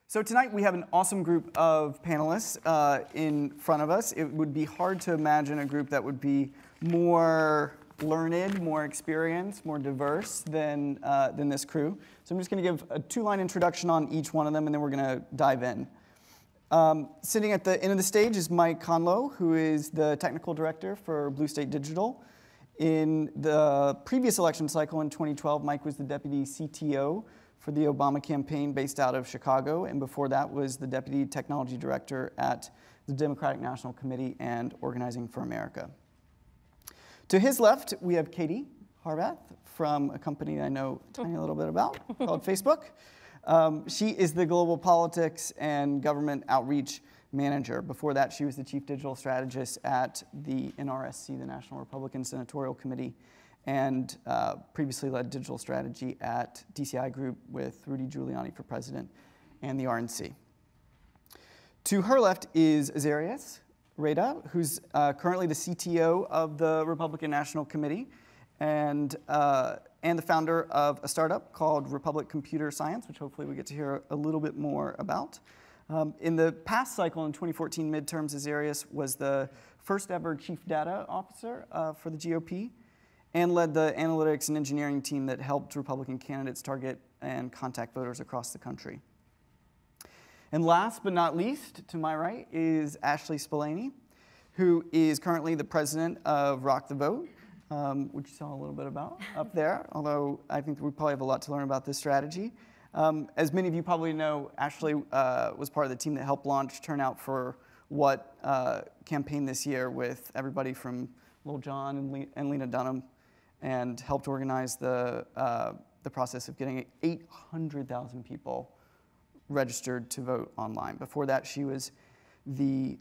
So tonight we have an awesome group of panelists in front of us. It would be hard to imagine a group that would be more learned, more experienced, more diverse than this crew. So I'm just going to give a two-line introduction on each one of them, and then we're going to dive in. Sitting at the end of the stage is Mike Conlow, who is the technical director for Blue State Digital. In the previous election cycle in 2012, Mike was the deputy CTO for the Obama campaign based out of Chicago, and before that was the deputy technology director at the Democratic National Committee and Organizing for America. To his left, we have Katie Harbath from a company I know a tiny little bit about called Facebook. She is the global politics and government outreach manager. Before that, she was the chief digital strategist at the NRSC, the National Republican Senatorial Committee, and previously led digital strategy at DCI Group with Rudy Giuliani for president and the RNC. To her left is Azarias Reda, who's currently the CTO of the Republican National Committee and the founder of a startup called Republic Computer Science, which hopefully we get to hear a little bit more about. In the past cycle, in 2014 midterms, Azarias was the first ever chief data officer for the GOP and led the analytics and engineering team that helped Republican candidates target and contact voters across the country. And last but not least, to my right, is Ashley Spillane, who is currently the president of Rock the Vote, which you saw a little bit about up there, although I think we probably have a lot to learn about this strategy. As many of you probably know, Ashley was part of the team that helped launch Turnout for What campaign this year with everybody from Lil Jon and Lena Dunham, and helped organize the process of getting 800,000 people registered to vote online. Before that, she was the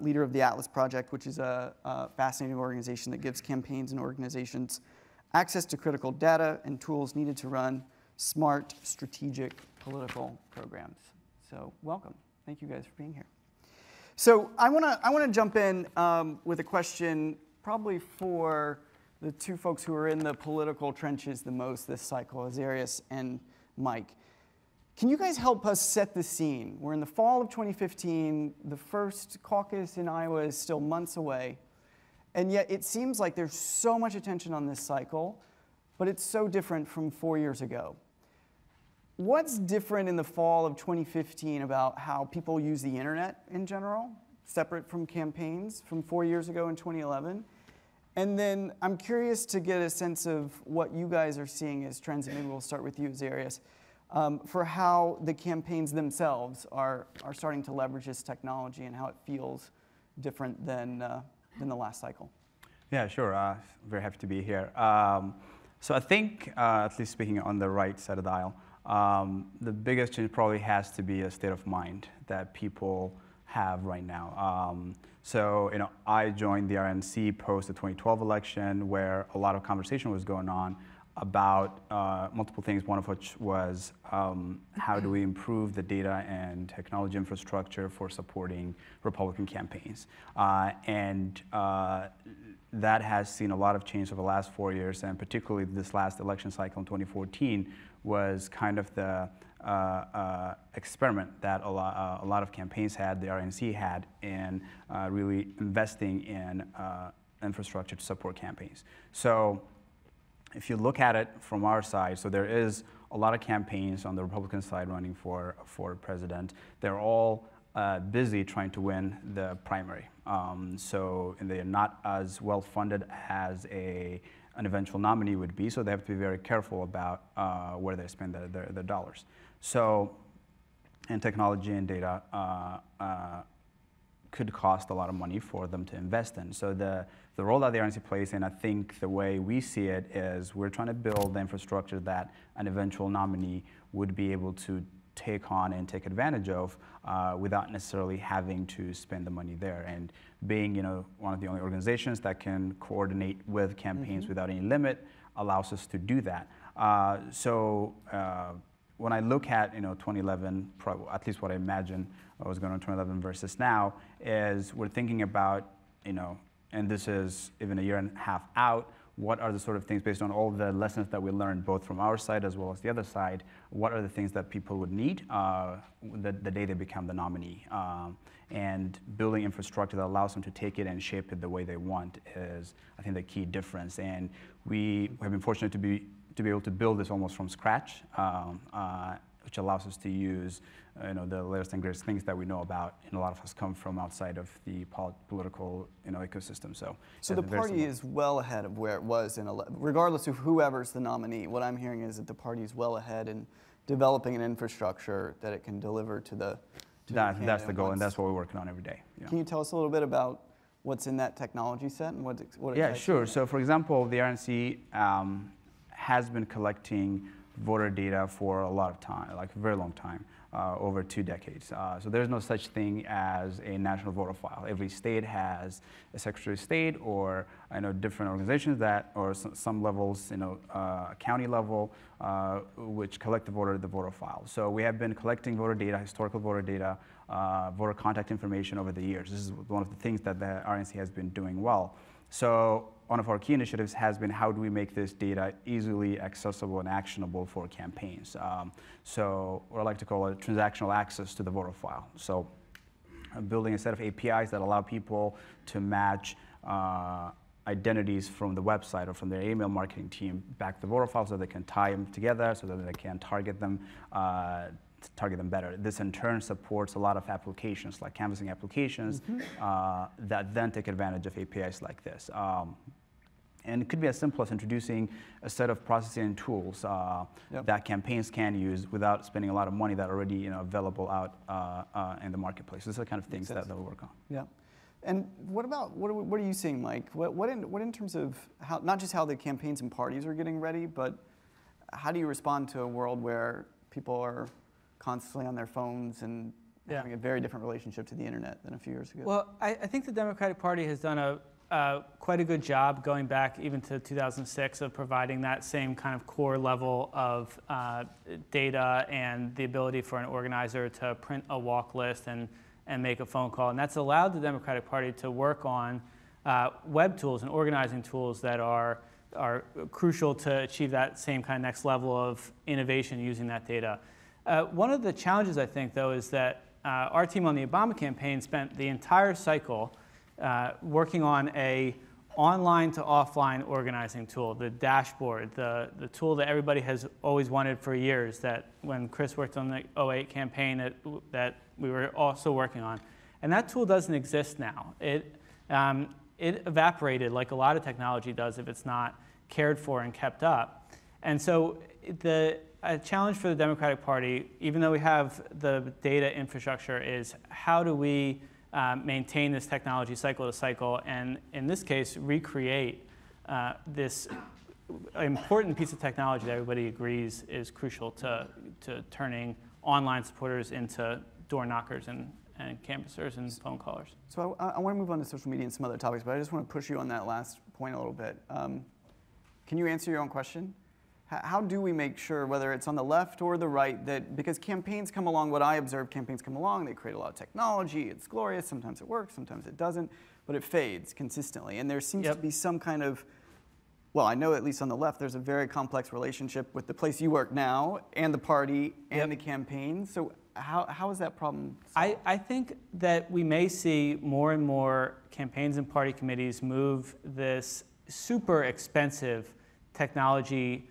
leader of the Atlas Project, which is a fascinating organization that gives campaigns and organizations access to critical data and tools needed to run smart, strategic political programs. So welcome. Thank you guys for being here. So I want to jump in with a question probably for the two folks who are in the political trenches the most this cycle, Azarias and Mike. Can you guys help us set the scene? We're in the fall of 2015. The first caucus in Iowa is still months away. And yet it seems like there's so much attention on this cycle, but it's so different from 4 years ago. What's different in the fall of 2015 about how people use the internet in general, separate from campaigns from 4 years ago in 2011? And then I'm curious to get a sense of what you guys are seeing as trends, and maybe we'll start with you, Azarias, for how the campaigns themselves are starting to leverage this technology and how it feels different than the last cycle. Yeah, sure. Very happy to be here. So I think, at least speaking on the right side of the aisle, the biggest change probably has to be a state of mind that people have right now. So, I joined the RNC post the 2012 election, where a lot of conversation was going on about multiple things, one of which was how do we improve the data and technology infrastructure for supporting Republican campaigns. That has seen a lot of change over the last 4 years, and particularly this last election cycle in 2014 was kind of the experiment that a lot of campaigns had, the RNC had, in really investing in infrastructure to support campaigns. So if you look at it from our side, so there is a lot of campaigns on the Republican side running for president. They're all busy trying to win the primary. And they're not as well funded as an eventual nominee would be, so they have to be very careful about where they spend their dollars. So, and technology and data could cost a lot of money for them to invest in. So the role that the RNC plays, and I think the way we see it is we're trying to build the infrastructure that an eventual nominee would be able to take on and take advantage of without necessarily having to spend the money there. And being, one of the only organizations that can coordinate with campaigns without any limit allows us to do that. When I look at 2011, at least what I imagine was going on in 2011 versus now, is we're thinking about, and this is even a year and a half out, what are the sort of things, based on all the lessons that we learned, both from our side as well as the other side, what are the things that people would need the day they become the nominee? And building infrastructure that allows them to take it and shape it the way they want is, I think, the key difference. And we have been fortunate to be able to build this almost from scratch, which allows us to use the latest and greatest things that we know about, and a lot of us come from outside of the political ecosystem. So the party is well ahead of where it was regardless of whoever's the nominee. What I'm hearing is that the party is well ahead in developing an infrastructure that it can deliver to the that's the goal, and that's what we're working on every day. Yeah. Can you tell us a little bit about what's in that technology set and what Yeah, sure. So for example, the RNC has been collecting voter data for a lot of time, like a very long time, over 2 decades. So there's no such thing as a national voter file. Every state has a Secretary of State, or different organizations that, or some levels, county level, which collect the voter file. So we have been collecting voter data, historical voter data, voter contact information over the years. This is one of the things that the RNC has been doing well. So one of our key initiatives has been, how do we make this data easily accessible and actionable for campaigns? So what I like to call it transactional access to the voter file. So building a set of APIs that allow people to match identities from the website or from their email marketing team back to the voter file, so they can tie them together, so that they can target them better. This in turn supports a lot of applications, like canvassing applications, that then take advantage of APIs like this. And it could be as simple as introducing a set of processing tools that campaigns can use without spending a lot of money that are already available out in the marketplace. These are the kind of things that we work on. Yeah. And what are you seeing, Mike? What in terms of how, not just how the campaigns and parties are getting ready, but how do you respond to a world where people are constantly on their phones and having a very different relationship to the internet than a few years ago? Well, I think the Democratic Party has done quite a good job, going back even to 2006, of providing that same kind of core level of data and the ability for an organizer to print a walk list and make a phone call. And that's allowed the Democratic Party to work on web tools and organizing tools that are crucial to achieve that same kind of next level of innovation using that data. One of the challenges, I think, though, is that our team on the Obama campaign spent the entire cycle working on a online to offline organizing tool, the dashboard, the tool that everybody has always wanted for years, that when Chris worked on the 2008 campaign that we were also working on. And that tool doesn't exist now. It evaporated, like a lot of technology does, if it's not cared for and kept up. And so a challenge for the Democratic Party, even though we have the data infrastructure, is how do we maintain this technology cycle to cycle, and in this case, recreate this important piece of technology that everybody agrees is crucial to turning online supporters into door knockers and canvassers and phone callers. So I want to move on to social media and some other topics, but I just want to push you on that last point a little bit. Can you answer your own question? How do we make sure, whether it's on the left or the right, that, because campaigns come along, what I observe, campaigns come along, they create a lot of technology, it's glorious, sometimes it works, sometimes it doesn't, but it fades consistently. And there seems to be some kind of, well, I know at least on the left, there's a very complex relationship with the place you work now and the party and the campaign. So how is that problem solved? I think that we may see more and more campaigns and party committees move this super expensive technology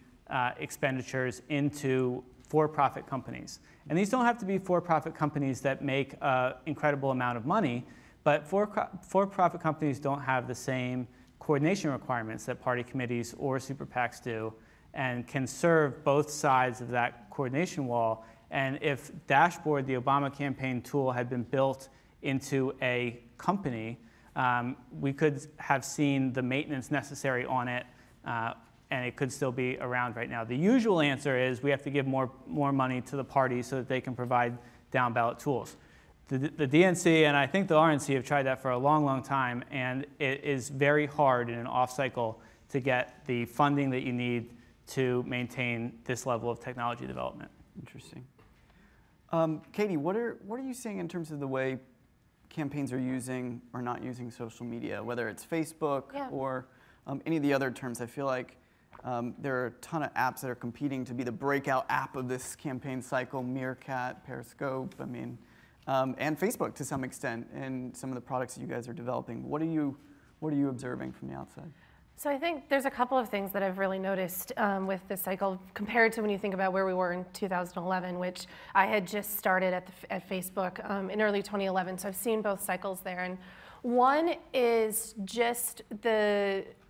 expenditures into for-profit companies. And these don't have to be for-profit companies that make an incredible amount of money, but for-profit companies don't have the same coordination requirements that party committees or super PACs do, and can serve both sides of that coordination wall. And if Dashboard, the Obama campaign tool, had been built into a company, we could have seen the maintenance necessary on it, and it could still be around right now. The usual answer is we have to give more money to the party so that they can provide down-ballot tools. The DNC and I think the RNC have tried that for a long, long time, and it is very hard in an off-cycle to get the funding that you need to maintain this level of technology development. Interesting. Katie, what are you seeing in terms of the way campaigns are using or not using social media, whether it's Facebook or any of the other terms. I feel like there are a ton of apps that are competing to be the breakout app of this campaign cycle, Meerkat, Periscope, I mean, and Facebook to some extent, and some of the products that you guys are developing. What are you observing from the outside? So I think there's a couple of things that I've really noticed with this cycle compared to when you think about where we were in 2011, which I had just started at Facebook in early 2011. So I've seen both cycles there. And one is just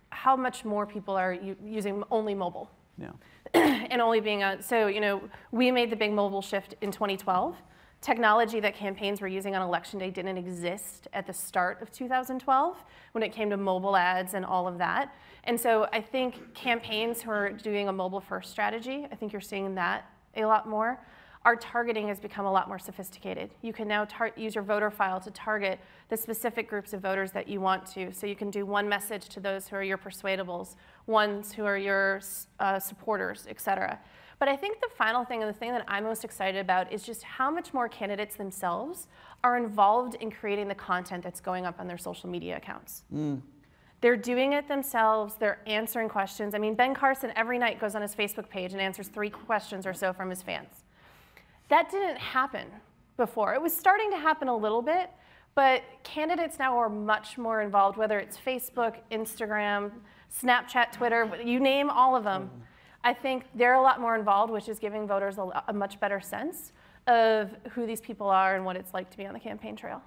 how much more people are using only mobile. Yeah. And only being so, you know, we made the big mobile shift in 2012. Technology that campaigns were using on election day didn't exist at the start of 2012 when it came to mobile ads and all of that. And so I think campaigns who are doing a mobile first strategy, I think you're seeing that a lot more. Our targeting has become a lot more sophisticated. You can now use your voter file to target the specific groups of voters that you want to. So you can do one message to those who are your persuadables, ones who are your supporters, et cetera. But I think the final thing, and the thing that I'm most excited about, is just how much more candidates themselves are involved in creating the content that's going up on their social media accounts. They're doing it themselves, they're answering questions. I mean, Ben Carson every night goes on his Facebook page and answers 3 questions or so from his fans. That didn't happen before. It was starting to happen a little bit, but candidates now are much more involved, whether it's Facebook, Instagram, Snapchat, Twitter, you name all of them. I think they're a lot more involved, which is giving voters a much better sense of who these people are and what it's like to be on the campaign trail.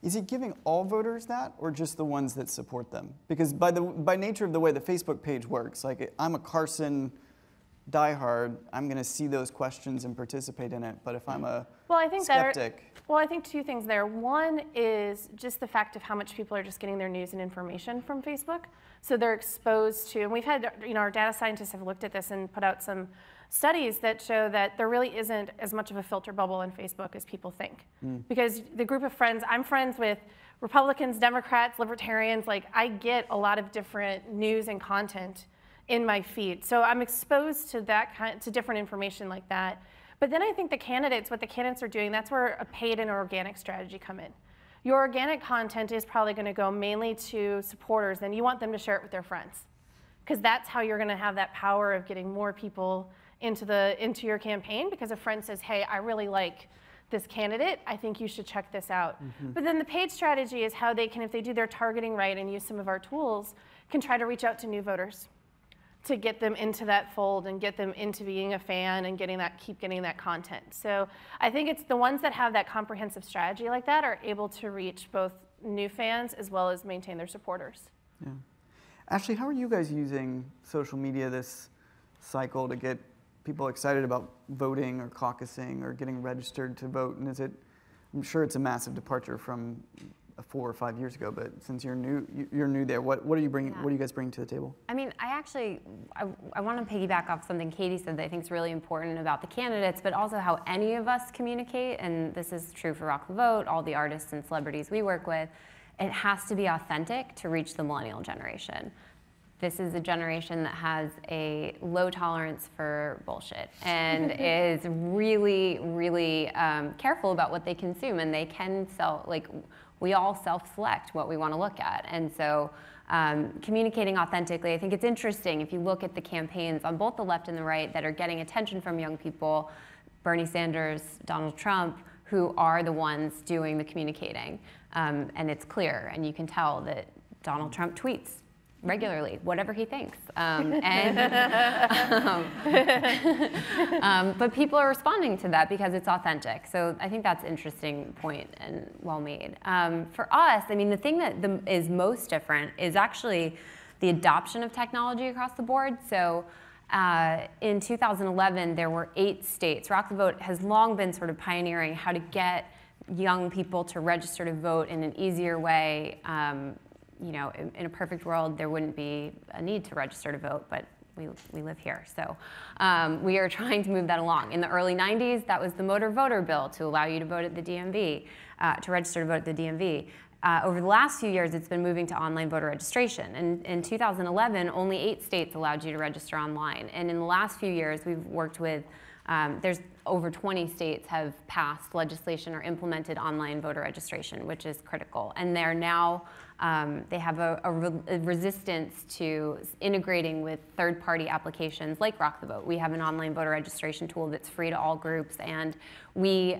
Is it giving all voters that, or just the ones that support them? Because by nature of the way the Facebook page works, like I'm a Carson diehard, I'm going to see those questions and participate in it. But if I'm a skeptic... Well, I think 2 things there. One is just the fact of how much people are just getting their news and information from Facebook. So they're exposed to, and we've had, you know, our data scientists have looked at this and put out some studies that show that there really isn't as much of a filter bubble on Facebook as people think. Because the group of friends, I'm friends with Republicans, Democrats, Libertarians, like I get a lot of different news and content in my feed. So I'm exposed to to different information like that. But then I think what the candidates are doing, that's where a paid and organic strategy come in. Your organic content is probably going to go mainly to supporters, and you want them to share it with their friends, because that's how you're going to have that power of getting more people into your campaign. Because a friend says, "Hey, I really like this candidate. I think you should check this out." But then the paid strategy is how they can, if they do their targeting right and use some of our tools, can try to reach out to new voters, to get them into that fold and get them into being a fan and keep getting that content. So I think it's the ones that have that comprehensive strategy like that are able to reach both new fans as well as maintain their supporters. Yeah. Ashley, how are you guys using social media this cycle to get people excited about voting or caucusing or getting registered to vote? And I'm sure it's a massive departure from 4 or 5 years ago, but since you're new there, what are you bringing? What are you guys bringing to the table? I mean, I want to piggyback off something Katie said that I think is really important about the candidates, but also how any of us communicate, and this is true for Rock the Vote, all the artists and celebrities we work with. It has to be authentic to reach the millennial generation. This is a generation that has a low tolerance for bullshit and is really, really careful about what they consume, and they can we all self-select what we want to look at. And so communicating authentically, I think it's interesting if you look at the campaigns on both the left and the right that are getting attention from young people, Bernie Sanders, Donald Trump, who are the ones doing the communicating. And it's clear, and you can tell that Donald Trump tweets regularly, whatever he thinks. But people are responding to that because it's authentic. So I think that's an interesting point and well made. For us, I mean, the thing that is most different is actually the adoption of technology across the board. So in 2011, there were 8 states. Rock the Vote has long been sort of pioneering how to get young people to register to vote in an easier way. You know, in a perfect world, there wouldn't be a need to register to vote, but we live here. So we are trying to move that along. In the early 90s, that was the motor voter bill to allow you to vote at the DMV, to register to vote at the DMV. Over the last few years, it's been moving to online voter registration. And in 2011, only 8 states allowed you to register online. And in the last few years, we've worked with There's over 20 states have passed legislation or implemented online voter registration, which is critical. And they're now, they have a resistance to integrating with third-party applications like Rock the Vote. We have an online voter registration tool that's free to all groups, and we,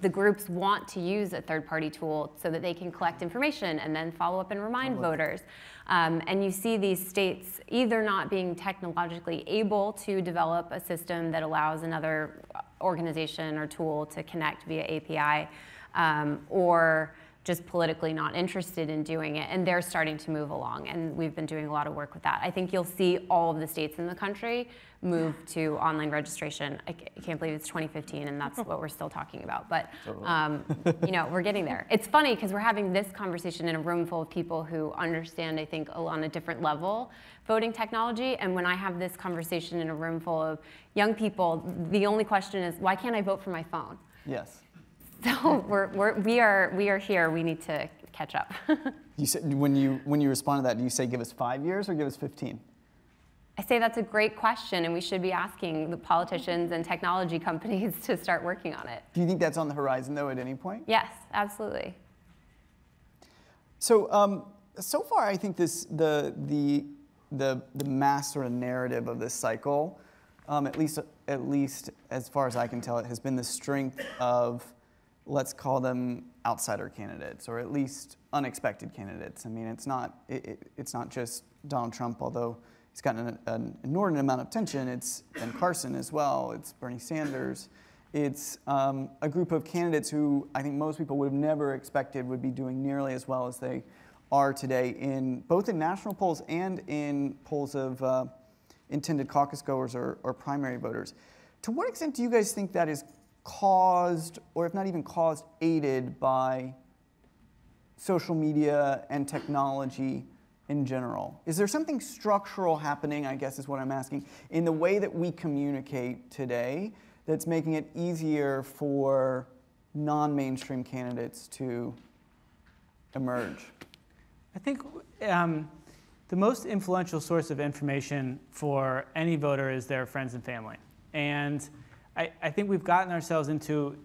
the groups want to use a third-party tool so that they can collect information and then follow up and remind voters. And you see these states either not being technologically able to develop a system that allows another organization or tool to connect via API, or just politically not interested in doing it, and they're starting to move along, and we've been doing a lot of work with that. I think you'll see all of the states in the country move to online registration. I can't believe it's 2015 and that's what we're still talking about, but we're getting there. It's funny because we're having this conversation in a room full of people who understand, I think, on a different level, voting technology, and when I have this conversation in a room full of young people, the only question is, why can't I vote from my phone? Yes. So we are here. We need to catch up. You said when you respond to that, do you say give us 5 years or give us 15? I say that's a great question, and we should be asking the politicians and technology companies to start working on it. Do you think that's on the horizon though at any point? Yes, absolutely. So so far, I think the mass sort of narrative of this cycle, at least as far as I can tell, it has been the strength of, let's call them outsider candidates, or at least unexpected candidates. I mean, it's not just Donald Trump, although he's gotten an inordinate amount of attention. It's Ben Carson as well. It's Bernie Sanders. It's a group of candidates who I think most people would have never expected would be doing nearly as well as they are today, both in national polls and in polls of intended caucus goers or primary voters. To what extent do you guys think that is caused, or if not even caused, aided by social media and technology in general? Is there something structural happening, I guess is what I'm asking, in the way that we communicate today that's making it easier for non-mainstream candidates to emerge? I think the most influential source of information for any voter is their friends and family. And I think we've gotten ourselves into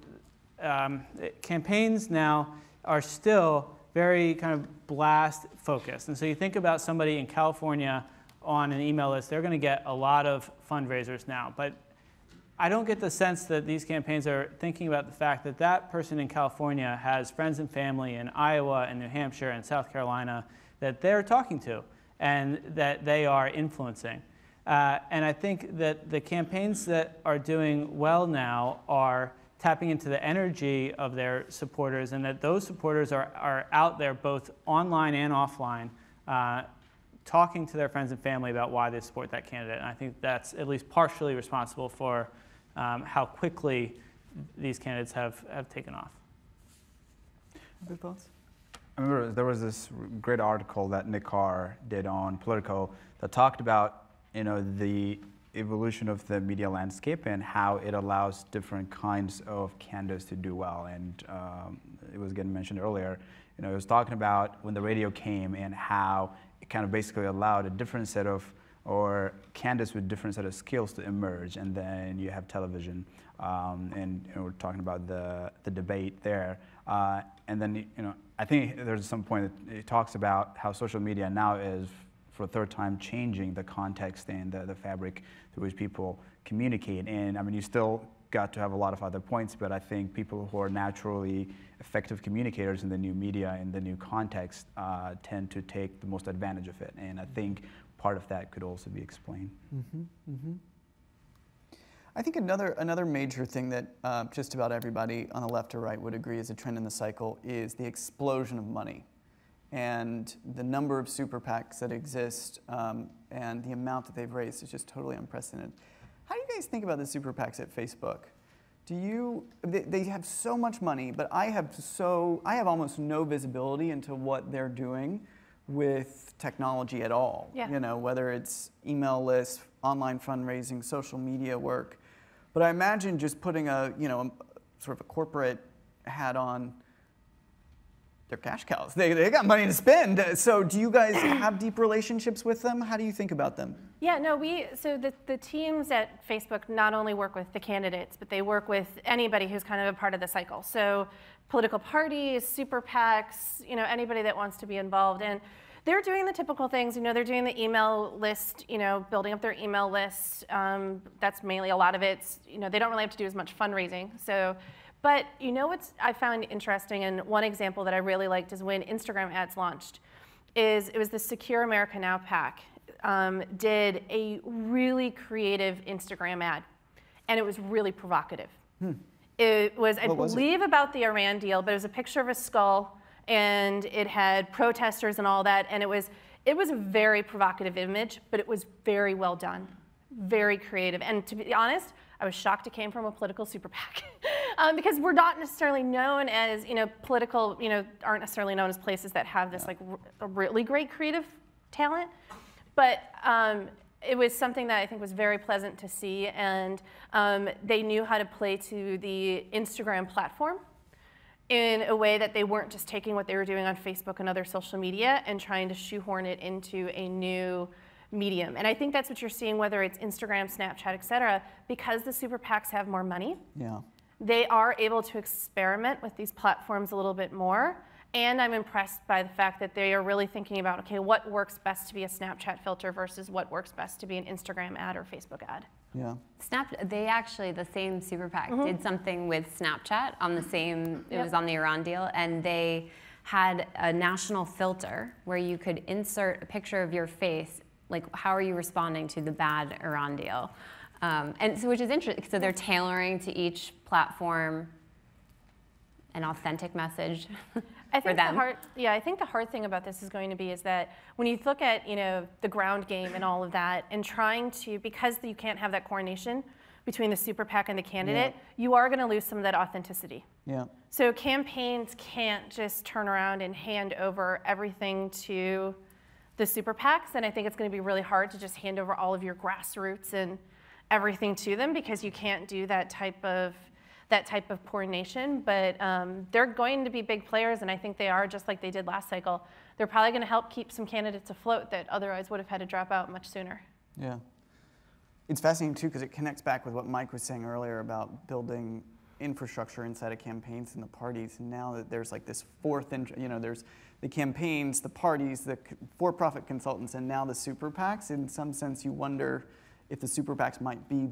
campaigns now are still very kind of blast focused. And so you think about somebody in California on an email list, they're going to get a lot of fundraisers now. But I don't get the sense that these campaigns are thinking about the fact that that person in California has friends and family in Iowa and New Hampshire and South Carolina that they're talking to and that they are influencing. And I think that the campaigns that are doing well now are tapping into the energy of their supporters, and that those supporters are out there both online and offline talking to their friends and family about why they support that candidate. And I think that's at least partially responsible for how quickly these candidates have taken off. Good thoughts? I remember there was this great article that Nick Carr did on Politico that talked about the evolution of the media landscape and how it allows different kinds of candidates to do well. And it was getting mentioned earlier. It was talking about when the radio came and how it kind of basically allowed a different set of, or candidates with different set of skills to emerge. And then you have television, and we're talking about the debate there. And then I think there's some point that it talks about how social media now is, for a third time, changing the context and the fabric through which people communicate. And I mean, you still got to have a lot of other points, but I think people who are naturally effective communicators in the new media, in the new context, tend to take the most advantage of it. And I think part of that could also be explained. Mm-hmm, mm-hmm. I think another major thing that just about everybody on the left or right would agree is a trend in the cycle is the explosion of money. And the number of super PACs that exist and the amount that they've raised is just totally unprecedented. How do you guys think about the super PACs at Facebook? They have so much money, but I have almost no visibility into what they're doing with technology at all. Yeah. Whether it's email lists, online fundraising, social media work. But I imagine just putting a sort of a corporate hat on, they're cash cows. They got money to spend. So do you guys have deep relationships with them? How do you think about them? Yeah, no, so the teams at Facebook not only work with the candidates, but they work with anybody who's kind of a part of the cycle. So political parties, super PACs, anybody that wants to be involved. And they're doing the typical things, they're doing the email list, building up their email list. That's mainly a lot of it. They don't really have to do as much fundraising. So, but what I found interesting, and one example that I really liked is when Instagram ads launched, it was the Secure America Now PAC did a really creative Instagram ad, and it was really provocative. It was, I believe, about the Iran deal, but it was a picture of a skull, and it had protesters and all that, and it was a very provocative image, but it was very well done, very creative. And to be honest, I was shocked it came from a political super PAC because we're not necessarily known as, political, aren't necessarily known as places that have this like a really great creative talent. But it was something that I think was very pleasant to see, and they knew how to play to the Instagram platform in a way that they weren't just taking what they were doing on Facebook and other social media and trying to shoehorn it into a new medium. And I think that's what you're seeing, whether it's Instagram, Snapchat, et cetera, because the super PACs have more money. Yeah. They are able to experiment with these platforms a little bit more. And I'm impressed by the fact that they are really thinking about, okay, what works best to be a Snapchat filter versus what works best to be an Instagram ad or Facebook ad. Yeah. The same super PAC did something with Snapchat on the same, it was on the Iran deal, and they had a national filter where you could insert a picture of your face, like how are you responding to the bad Iran deal? And so, which is interesting, so they're tailoring to each platform an authentic message for them. I think the hard thing about this is going to be is that when you look at the ground game and all of that, and trying to, because you can't have that coordination between the super PAC and the candidate, you are going to lose some of that authenticity. Yeah. So campaigns can't just turn around and hand over everything to the super PACs, and I think it's going to be really hard to just hand over all of your grassroots and everything to them, because you can't do that type of coordination. But they're going to be big players, and I think they are, just like they did last cycle. They're probably going to help keep some candidates afloat that otherwise would have had to drop out much sooner. Yeah. It's fascinating, too, because it connects back with what Mike was saying earlier about building infrastructure inside of campaigns and the parties. And now that there's like this fourth, there's the campaigns, the parties, the for-profit consultants, and now the super PACs. In some sense, you wonder if the super PACs might be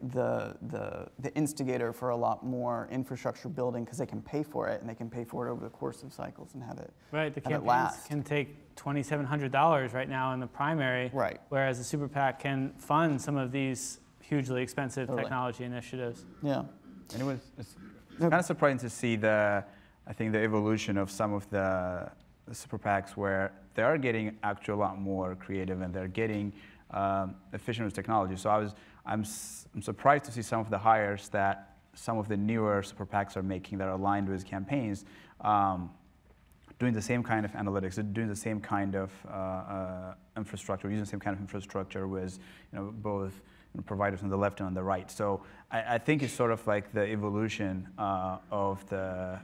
the instigator for a lot more infrastructure building, because they can pay for it, and they can pay for it over the course of cycles and have it right. The campaigns can take $2,700 right now in the primary, right, whereas the super PAC can fund some of these hugely expensive technology initiatives. Yeah, and it's kind of surprising to see the evolution of some of the super PACs, where they are getting actually a lot more creative, and they're getting efficient with technology. So I'm surprised to see some of the hires that some of the newer super PACs are making that are aligned with campaigns, doing the same kind of analytics, doing the same kind of infrastructure, using the same kind of infrastructure with both providers on the left and on the right. So I think it's sort of like the evolution of the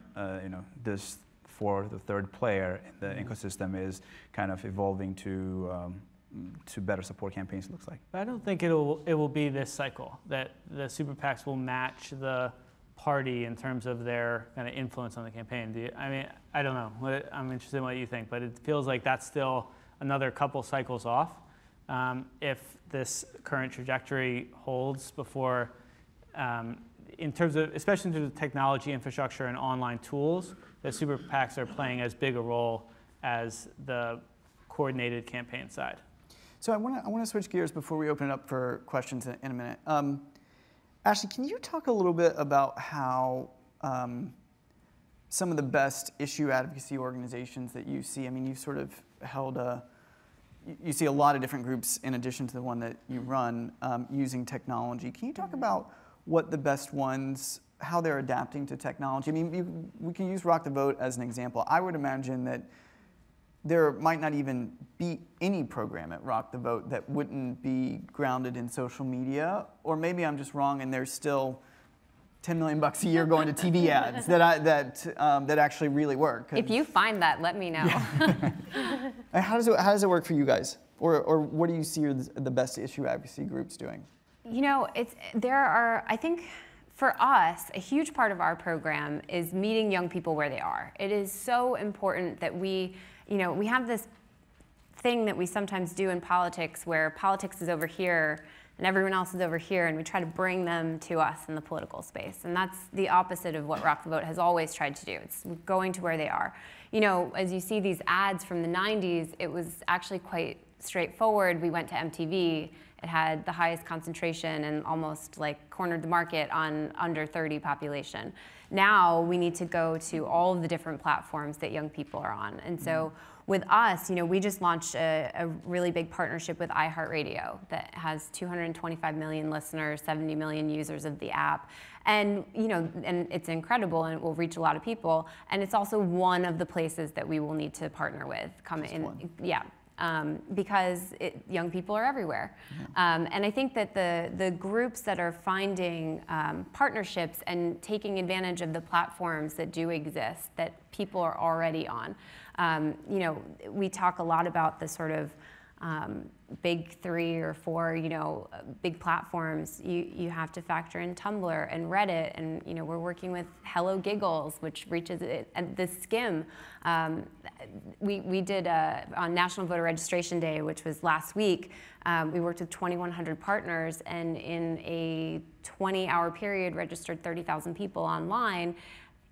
this for the third player in the ecosystem is kind of evolving to better support campaigns, it looks like. But I don't think it will be this cycle that the super PACs will match the party in terms of their kind of influence on the campaign. I don't know. I'm interested in what you think, but it feels like that's still another couple cycles off. If this current trajectory holds before, in terms of, especially in terms of technology, infrastructure, and online tools, the super PACs are playing as big a role as the coordinated campaign side. So I want to switch gears before we open it up for questions in a minute. Ashley, can you talk a little bit about how some of the best issue advocacy organizations that you see, you've sort of held you see a lot of different groups in addition to the one that you run using technology. Can you talk about what the best ones, how they're adapting to technology? We can use Rock the Vote as an example. I would imagine that there might not even be any program at Rock the Vote that wouldn't be grounded in social media, or maybe I'm just wrong and there's still $10 million a year going to TV ads that actually really work. If you find that, let me know. Yeah. How does it work for you guys? Or what do you see are the best issue advocacy groups doing? You know, there are, I think, for us, a huge part of our program is meeting young people where they are. It is so important that we have this thing that we sometimes do in politics where politics is over here and everyone else is over here, and we try to bring them to us in the political space. And that's the opposite of what Rock the Vote has always tried to do. It's going to where they are. You know, as you see these ads from the 90s, it was actually quite straightforward. We went to MTV. It had the highest concentration and almost like cornered the market on under 30 population. Now we need to go to all of the different platforms that young people are on. And so with us, you know, we just launched a really big partnership with iHeartRadio that has 225 million listeners, 70 million users of the app. And, you know, and it's incredible and it will reach a lot of people. And it's also one of the places that we will need to partner with because young people are everywhere. Yeah. And I think that the groups that are finding partnerships and taking advantage of the platforms that do exist, that people are already on, you know, we talk a lot about the sort of big 3 or 4, you know, big platforms. You have to factor in Tumblr and Reddit, and you know, we're working with Hello Giggles, which reaches the Skim. We did on National Voter Registration Day, which was last week. We worked with 2,100 partners, and in a 20-hour period, registered 30,000 people online.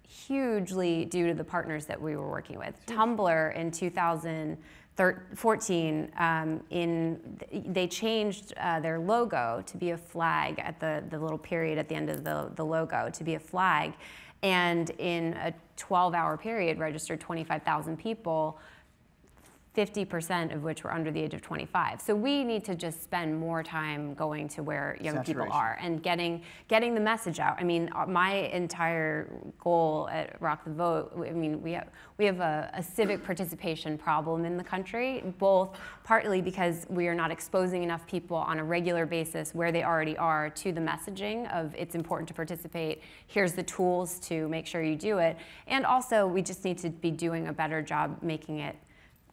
Hugely due to the partners that we were working with. Tumblr in 2014, they changed their logo to be a flag at the little period at the end of the logo to be a flag, and in a 12-hour period registered 25,000 people, 50% of which were under the age of 25. So we need to just spend more time going to where young people are and getting the message out. I mean, my entire goal at Rock the Vote, I mean, we have a civic participation problem in the country, both partly because we are not exposing enough people on a regular basis where they already are to the messaging of it's important to participate, here's the tools to make sure you do it, and also we just need to be doing a better job making it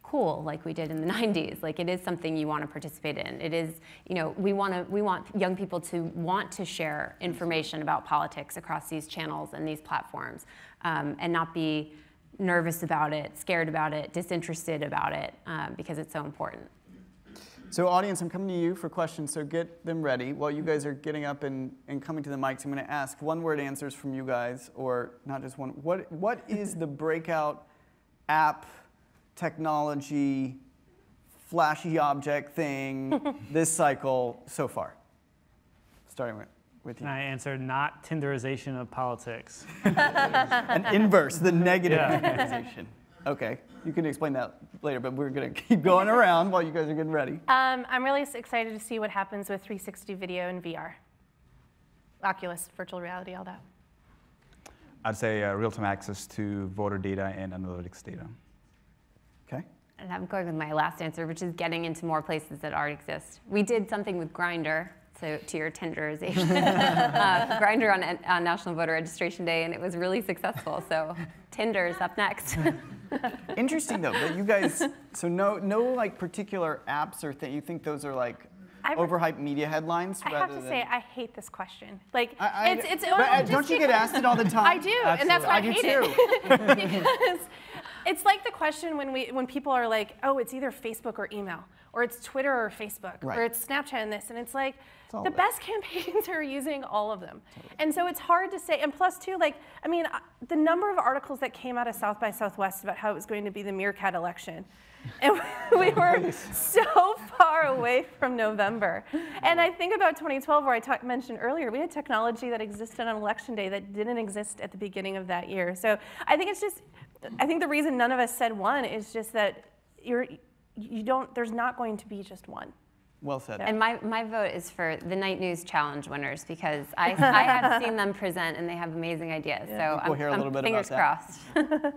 cool, like we did in the 90s. Like, it is something you want to participate in. It is, you know, we want young people to want to share information about politics across these channels and these platforms, and not be nervous about it, scared about it, disinterested about it, because it's so important. So audience, I'm coming to you for questions, so get them ready. While you guys are getting up and coming to the mics, I'm going to ask one-word answers from you guys, or not just one. What is the breakout app, technology, flashy object thing this cycle so far? Starting with you. And I answered, not Tinderization of politics. An inverse, the negative Tinderization. Okay, you can explain that later, but we're going to keep going around while you guys are getting ready. I'm really excited to see what happens with 360 video and VR. Oculus, virtual reality, all that. I'd say real-time access to voter data and analytics data. Okay. And I'm going with my last answer, which is getting into more places that already exist. We did something with Grindr, so to your Tinderization, Grindr on National Voter Registration Day, and it was really successful. So Tinder is up next. Interesting though that you guys, so no like particular apps or thing. You think those are like overhyped media headlines? I have to say, I hate this question. Like, don't you get asked it all the time? I do, Absolutely. and that's why I hate it. Because it's like the question when people are like, oh, it's either Facebook or email, or it's Twitter or Facebook, or it's Snapchat and this, and it's like, the best campaigns are using all of them. Totally. And so it's hard to say, and plus too, like, I mean, the number of articles that came out of South by Southwest about how it was going to be the meerkat election, and we were so far away from November. And I think about 2012, where I mentioned earlier, we had technology that existed on election day that didn't exist at the beginning of that year. So I think it's just, I think the reason none of us said one is just that there's not going to be just one. Well said. And my vote is for the Night News Challenge winners, because I have seen them present and they have amazing ideas. Yeah. So we'll hear a little bit fingers about that. Crossed.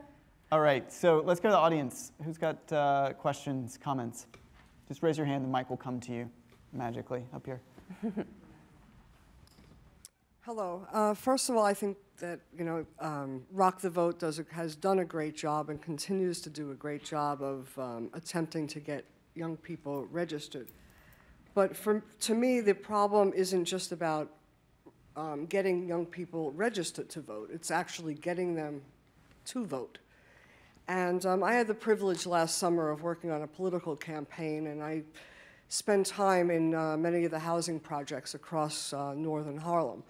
All right, so let's go to the audience. Who's got questions, comments? Just raise your hand, the mic will come to you magically up here. Hello. First of all, I think that Rock the Vote has done a great job and continues to do a great job of attempting to get young people registered. But to me, the problem isn't just about getting young people registered to vote. It's actually getting them to vote. And I had the privilege last summer of working on a political campaign, and I spent time in many of the housing projects across northern Harlem.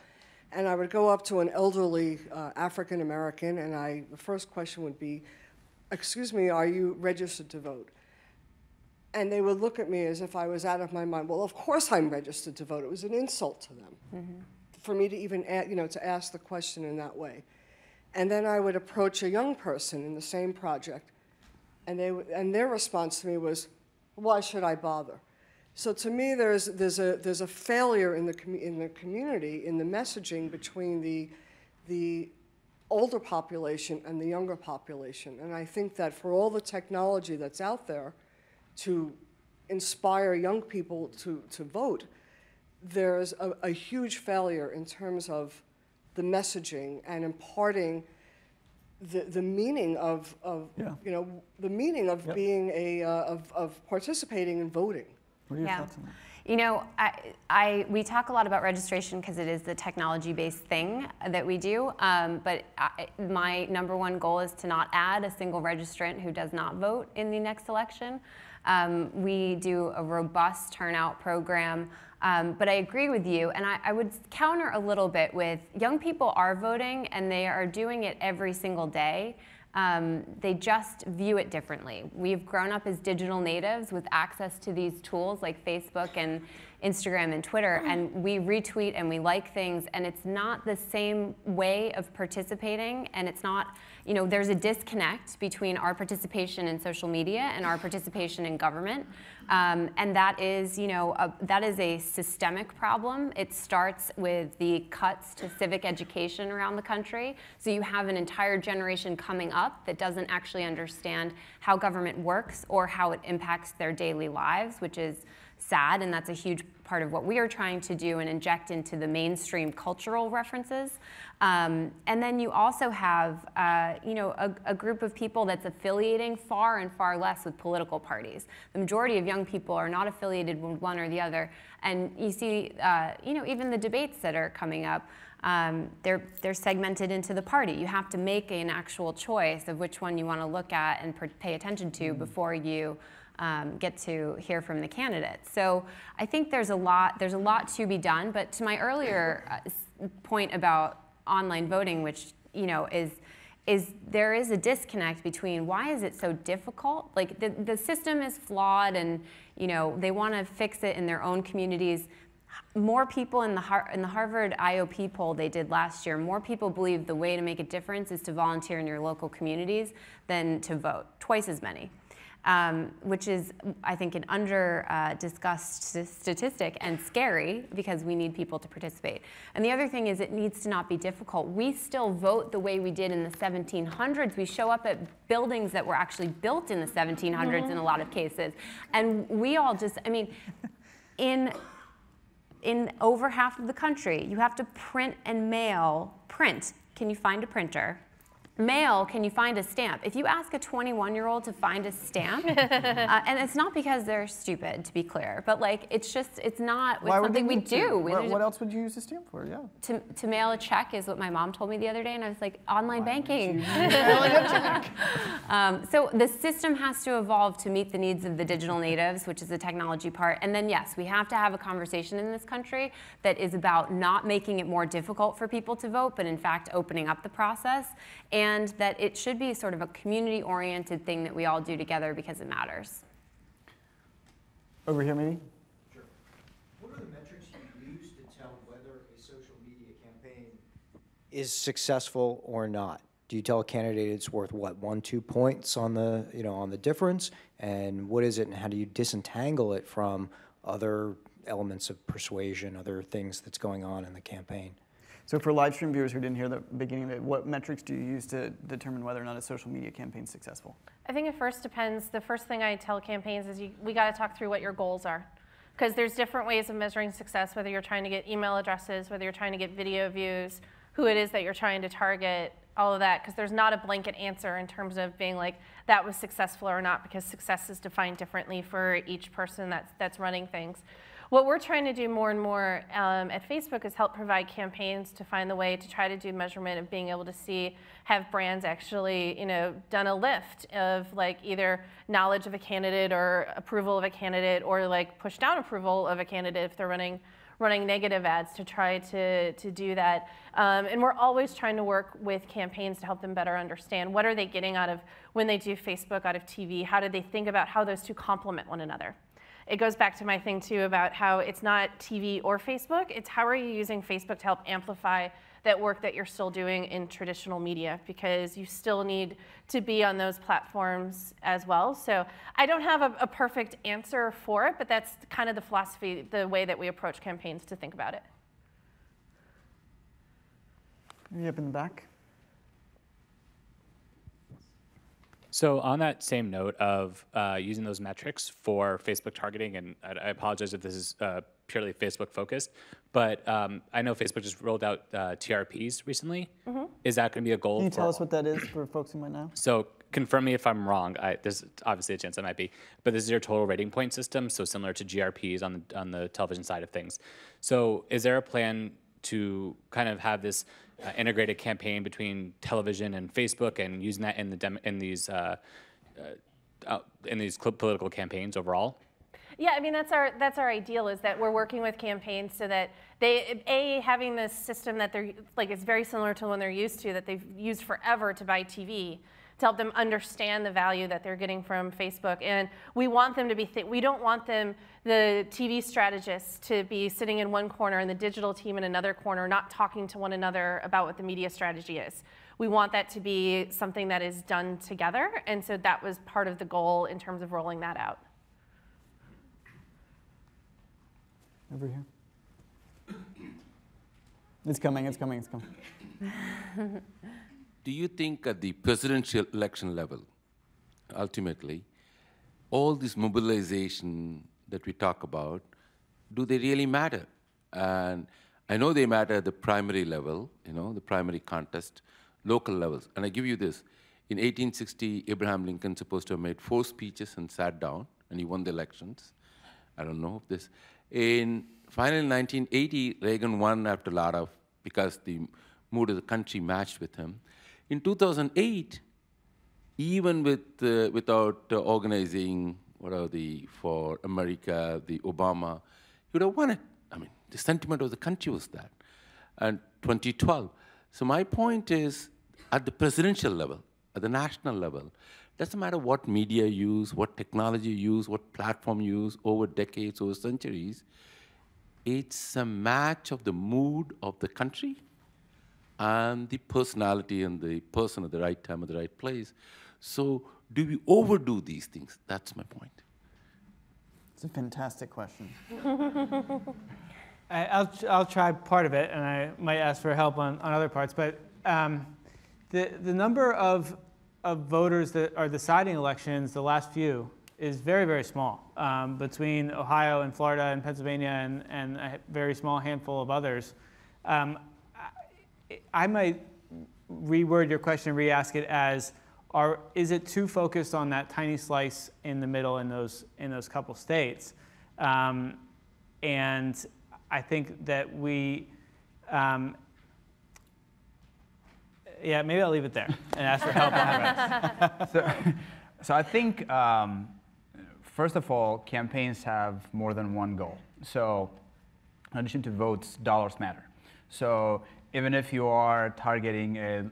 And I would go up to an elderly African American, and the first question would be, "Excuse me, are you registered to vote?" And they would look at me as if I was out of my mind. Well, of course I'm registered to vote. It was an insult to them for me to even to ask the question in that way. And then I would approach a young person in the same project, and their response to me was, "Why should I bother?" So to me, there's a failure in the community in the messaging between the older population and the younger population. And I think that for all the technology that's out there to inspire young people to vote, there's a huge failure in terms of the messaging and imparting the meaning of the meaning of being of participating in voting. What are your thoughts on that? You know, we talk a lot about registration because it is the technology-based thing that we do, but my #1 goal is to not add a single registrant who does not vote in the next election. We do a robust turnout program, but I agree with you, and I would counter a little bit with young people are voting, and they are doing it every single day. They just view it differently. We've grown up as digital natives with access to these tools like Facebook and Instagram and Twitter, and we retweet and we like things, and it's not the same way of participating, and it's not, there's a disconnect between our participation in social media and our participation in government, and that is, that is a systemic problem. It starts with the cuts to civic education around the country, so you have an entire generation coming up that doesn't actually understand how government works or how it impacts their daily lives, which is sad, and that's a huge part of what we are trying to do and inject into the mainstream cultural references. And then you also have, a group of people that's affiliating far and far less with political parties. The majority of young people are not affiliated with one or the other, and you see, even the debates that are coming up, they're segmented into the party. You have to make an actual choice of which one you want to look at and pay attention to before you get to hear from the candidates. So I think there's a lot to be done. But to my earlier point about online voting, which is there is a disconnect between why is it so difficult? Like the system is flawed, and they want to fix it in their own communities. More people in the Harvard IOP poll they did last year, more people believe the way to make a difference is to volunteer in your local communities than to vote, twice as many. Which is, I think, an under-discussed statistic and scary because we need people to participate. And the other thing is it needs to not be difficult. We still vote the way we did in the 1700s. We show up at buildings that were actually built in the 1700s in a lot of cases. And we all just, in over half of the country, you have to print and mail. Print, can you find a printer? Mail, can you find a stamp? If you ask a 21-year-old to find a stamp, and it's not because they're stupid, to be clear, but it's not something we do. What else would you use a stamp for? Yeah. To mail a check is what my mom told me the other day, and I was like, online banking. So the system has to evolve to meet the needs of the digital natives, which is the technology part. And then yes, we have to have a conversation in this country that is about not making it more difficult for people to vote, but in fact opening up the process. And that it should be sort of a community-oriented thing that we all do together because it matters. Over here, maybe? Sure. What are the metrics you use to tell whether a social media campaign is successful or not? Do you tell a candidate it's worth, what, 1-2 points on the, on the difference? And what is it, and how do you disentangle it from other elements of persuasion, other things that's going on in the campaign? So for live stream viewers who didn't hear the beginning of it, what metrics do you use to determine whether or not a social media campaign is successful? I think it first depends. The first thing I tell campaigns is we got to talk through what your goals are. Because there's different ways of measuring success, whether you're trying to get email addresses, whether you're trying to get video views, who it is that you're trying to target, all of that, because there's not a blanket answer in terms of being like, that was successful or not, because success is defined differently for each person that's running things. What we're trying to do more and more at Facebook is help provide campaigns to find the way to try to do measurement of being able to see, have brands actually, done a lift of like either knowledge of a candidate or approval of a candidate, or like push down approval of a candidate if they're running negative ads, to try to do that. And we're always trying to work with campaigns to help them better understand what are they getting out of when they do Facebook, out of TV, how do they think about how those two complement one another. It goes back to my thing too about how it's not TV or Facebook, it's how are you using Facebook to help amplify that work that you're still doing in traditional media, because you still need to be on those platforms as well. So I don't have a perfect answer for it, but that's kind of the philosophy, the way that we approach campaigns to think about it. Maybe up in the back. So on that same note of using those metrics for Facebook targeting, and I apologize if this is purely Facebook focused, but I know Facebook just rolled out TRPs recently. Mm-hmm. Is that going to be a goal? Can you tell us what that is for folks who might know? So confirm me if I'm wrong. There's obviously a chance I might be, but this is your total rating point system, so similar to GRPs on the television side of things. So is there a plan to kind of have this integrated campaign between television and Facebook, and using that in these political campaigns overall? Yeah, I mean that's our ideal, is that we're working with campaigns so that they having this system that they're like is very similar to one they're used to, that they've used forever to buy TV, to help them understand the value that they're getting from Facebook. And we want them to be, we don't want them, the TV strategists, to be sitting in one corner and the digital team in another corner, not talking to one another about what the media strategy is. We want that to be something that is done together. And so that was part of the goal in terms of rolling that out. Over here. It's coming, it's coming, it's coming. Do you think at the presidential election level, ultimately, all this mobilization that we talk about, do they really matter? And I know they matter at the primary level, the primary contest, local levels. And I give you this. In 1860, Abraham Lincoln supposed to have made 4 speeches and sat down, and he won the elections. I don't know if this. Finally, in 1980, Reagan won after a lot of, because the mood of the country matched with him. In 2008, even without organizing for America, the Obama, he would have won it. I mean, the sentiment of the country was that. And 2012. So my point is, at the presidential level, at the national level, doesn't matter what media you use, what technology you use, what platform you use over decades, over centuries, it's a match of the mood of the country and the personality and the person at the right time at the right place. So do we overdo these things? That's my point. It's a fantastic question. I'll try part of it, and I might ask for help on other parts. But the number of voters that are deciding elections, the last few, is very, very small. Between Ohio and Florida and Pennsylvania and a very small handful of others. I might reword your question and re-ask it as, is it too focused on that tiny slice in the middle in those couple states? And I think that we, yeah, maybe I'll leave it there and ask for help on the rest. So I think, first of all, campaigns have more than one goal. So in addition to votes, dollars matter. So even if you are targeting a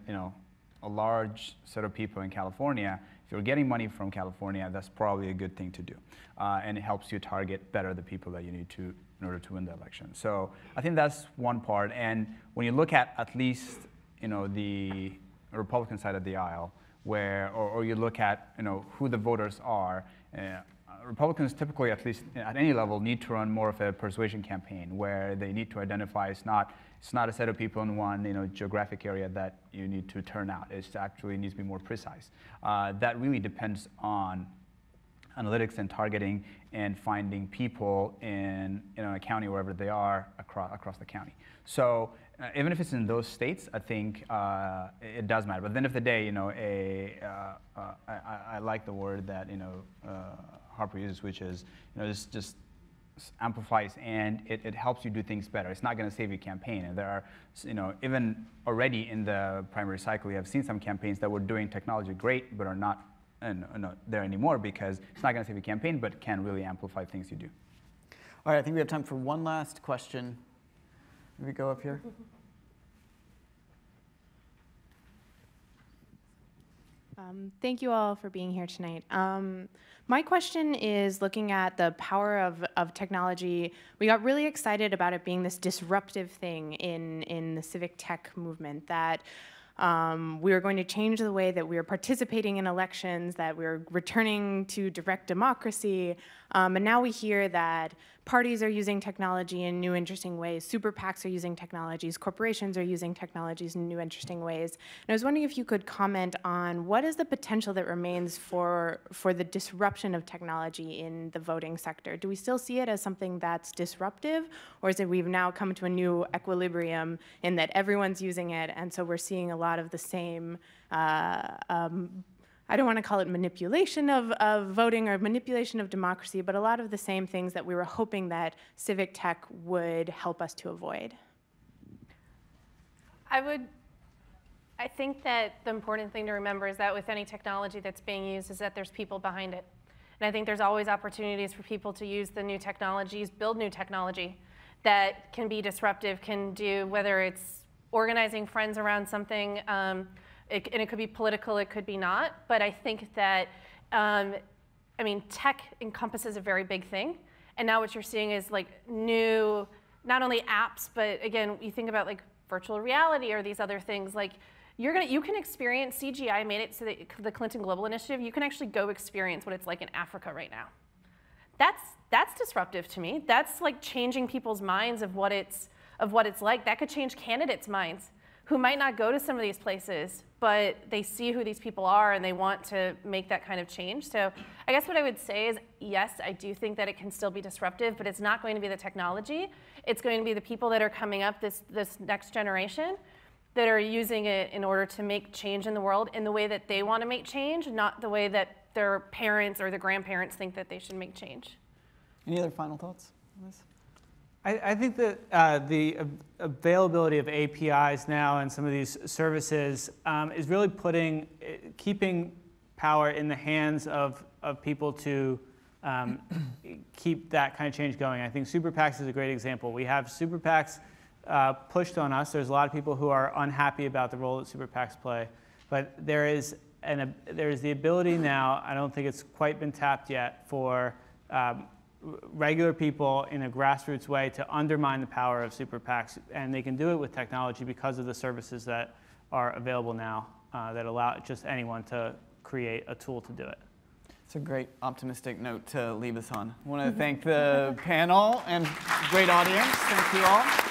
large set of people in California, if you're getting money from California, that's probably a good thing to do. And it helps you target better the people that you need to in order to win the election. So I think that's one part. And when you look at least the Republican side of the aisle, or you look at who the voters are, Republicans typically, at least at any level, need to run more of a persuasion campaign where they need to identify it's not a set of people in one geographic area that you need to turn out. It actually needs to be more precise. That really depends on analytics and targeting and finding people in a county, wherever they are, across the county. So even if it's in those states, I think it does matter. But at the end of the day, I like the word that Harper uses, which is just amplifies, and it helps you do things better. It's not going to save your campaign. And there are, even already in the primary cycle, we have seen some campaigns that were doing technology great, but are not there anymore because it's not going to save your campaign, but can really amplify things you do. All right, I think we have time for one last question. Maybe go up here. Thank you all for being here tonight. My question is looking at the power of technology. We got really excited about it being this disruptive thing in the civic tech movement, that we were going to change the way that we were participating in elections, that we were returning to direct democracy. And now we hear that parties are using technology in new, interesting ways. Super PACs are using technologies. Corporations are using technologies in new, interesting ways. And I was wondering if you could comment on what is the potential that remains for the disruption of technology in the voting sector. Do we still see it as something that's disruptive, or is it we've now come to a new equilibrium in that everyone's using it, and so we're seeing a lot of the same I don't want to call it manipulation of voting or manipulation of democracy, but a lot of the same things that we were hoping that civic tech would help us to avoid? I think that the important thing to remember is that with any technology that's being used is that there's people behind it. And I think there's always opportunities for people to use the new technologies, build new technology that can be disruptive, can do, whether it's organizing friends around something, and it could be political, it could be not, but I think that, tech encompasses a very big thing, and now what you're seeing is like new, not only apps, but again, you think about like virtual reality or these other things, like you can experience, CGI made it so that the Clinton Global Initiative, you can actually go experience what it's like in Africa right now. That's disruptive to me. That's like changing people's minds of what it's like. That could change candidates' minds who might not go to some of these places, but they see who these people are and they want to make that kind of change. So I guess what I would say is, yes, I do think that it can still be disruptive, but it's not going to be the technology. It's going to be the people that are coming up, this next generation, that are using it in order to make change in the world in the way that they want to make change, not the way that their parents or their grandparents think that they should make change. Any other final thoughts on this? I think that the availability of APIs now and some of these services is really keeping power in the hands of people to keep that kind of change going. I think Super PACs is a great example. We have Super PACs pushed on us. There's a lot of people who are unhappy about the role that Super PACs play, but there is the ability now, I don't think it's quite been tapped yet, for regular people in a grassroots way to undermine the power of Super PACs, and they can do it with technology because of the services that are available now that allow just anyone to create a tool to do it. It's a great optimistic note to leave us on. I want to thank the panel and great audience. Thank you all.